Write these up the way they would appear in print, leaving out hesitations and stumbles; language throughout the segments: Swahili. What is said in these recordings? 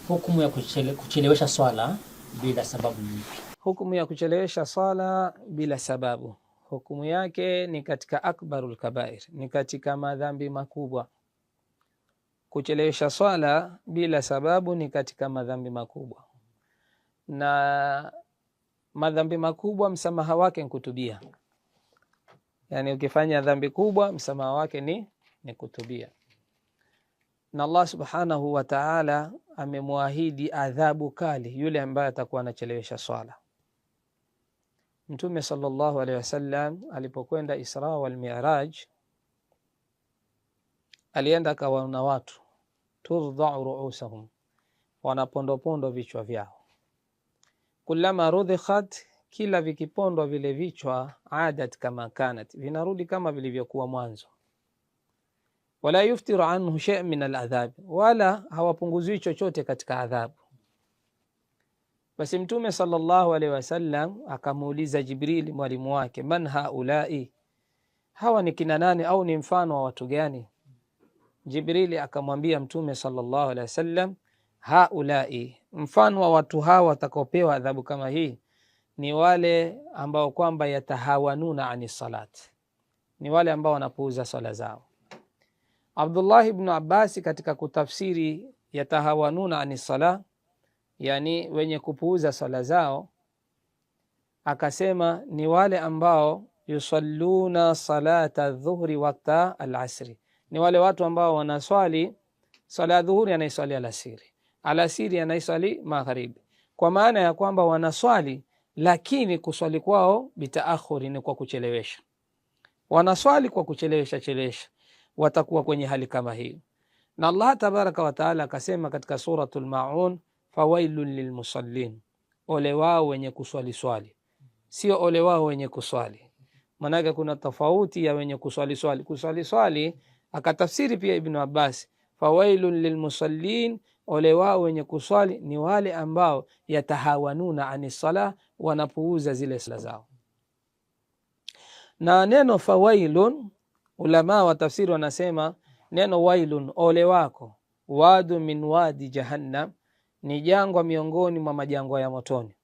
Hukumu ya kuchelewesha swala bila sababu ni ipi? Hukumu ya kuchelewesha swala bila sababu, hukumu yake ni katika akbarul kabair, ni katika madhambi makubwa. Kuchelewesha swala bila sababu ni katika madhambi makubwa, na madhambi makubwa msamaha wake ni kutubia. Yani ukifanya dhambi kubwa msamaha wake ni kutubia, na Allah subhanahu wa ta'ala amemwahidi adhabu kali yule ambaye atakuwa anachelewesha swala. Mtume sallallahu alaihi wasallam alipokwenda Isra wal Mi'raj, alienda kawaona watu turdha'u ru'usahum, wanapondopondo vichwa vyao. Kullama rudhikhat, kila vikipondwa vile vichwa, adat kama kanat, vinarudi kama vilivyokuwa mwanzo. Wala yuftiru anhu shay' min al-adhab, wala hawapunguzwi chochote katika adhabu. Basi Mtume sallallahu alaihi wasallam akamuuliza Jibril mwalimu wake, man haulai, hawa ni kina nani au ni mfano wa watu gani? Jibril akamwambia Mtume sallallahu alaihi wasallam, haulai, mfano wa watu hawa watakaopewa adhabu kama hii ni wale ambao kwamba yatahawanuna ani salat, ni wale ambao wanapuuza swala zao. Abdullah ibn Abbas katika kutafsiri yatahawanuna ani salat, yani wenye kupuuza swala zao, akasema ni wale ambao yusalluna salata dhuhri wakta al-asri, ni wale watu ambao wanaswali swala dhuhuri anaiswali alasiri, alasiri anaiswali magharibi, kwa maana ya kwamba wanaswali lakini kuswali kwao bitaakhuri, ni kwa kuchelewesha. Wanaswali kwa kuchelewesha, watakuwa kwenye hali kama hiyo. Na Allah tabaraka wa taala akasema katika suratul Maun, fawailun lilmusallin, ole wao wenye kuswali swali, sio ole wao wenye kuswali. Maana kuna tofauti ya wenye kuswali swali. Akatafsiri pia Ibn Abbas, fawailun lilmusallin, ole wao wenye kuswali ni wale ambao yatahawanuna ani sala, wanapuuza zile sala zao. Na neno fawailun, ulama wa tafsiri wanasema neno wailun, ole wako, wadu min wadi jahannam, ni jangwa miongoni mwa majangwa ya motoni.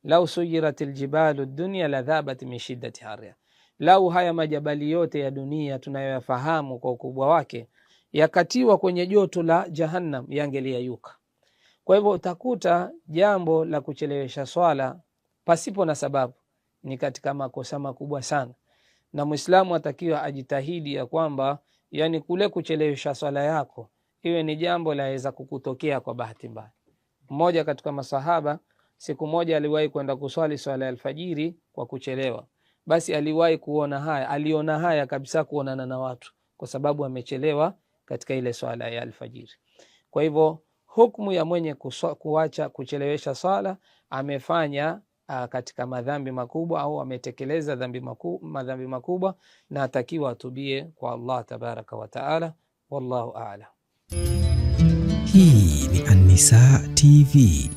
Lau suyiratil jibalu dunya la dhabat min shiddati harriha, lau haya majabali yote ya dunia tunayoyafahamu kwa ukubwa wake yakatiwa kwenye joto la jahannam, yangeliyayuka. Kwa hivyo utakuta jambo la kuchelewesha swala pasipo na sababu ni katika makosa makubwa sana, na Muislamu atakiwa ajitahidi ya kwamba yani kule kuchelewesha swala yako iwe ni jambo laweza kukutokea kwa bahati mbaya. Mmoja katika masahaba siku moja aliwahi kwenda kuswali swala ya alfajiri kwa kuchelewa. Basi aliona haya kabisa kuonana na watu kwa sababu amechelewa katika ile swala ya alfajiri. Kwa hivyo hukumu ya mwenye kuacha kuchelewesha swala amefanya katika madhambi makubwa, au ametekeleza madhambi makubwa, na atakiwa atubie kwa Allah tabaraka wa taala. Wallahu a'lam. Hii ni An-Nisaa TV.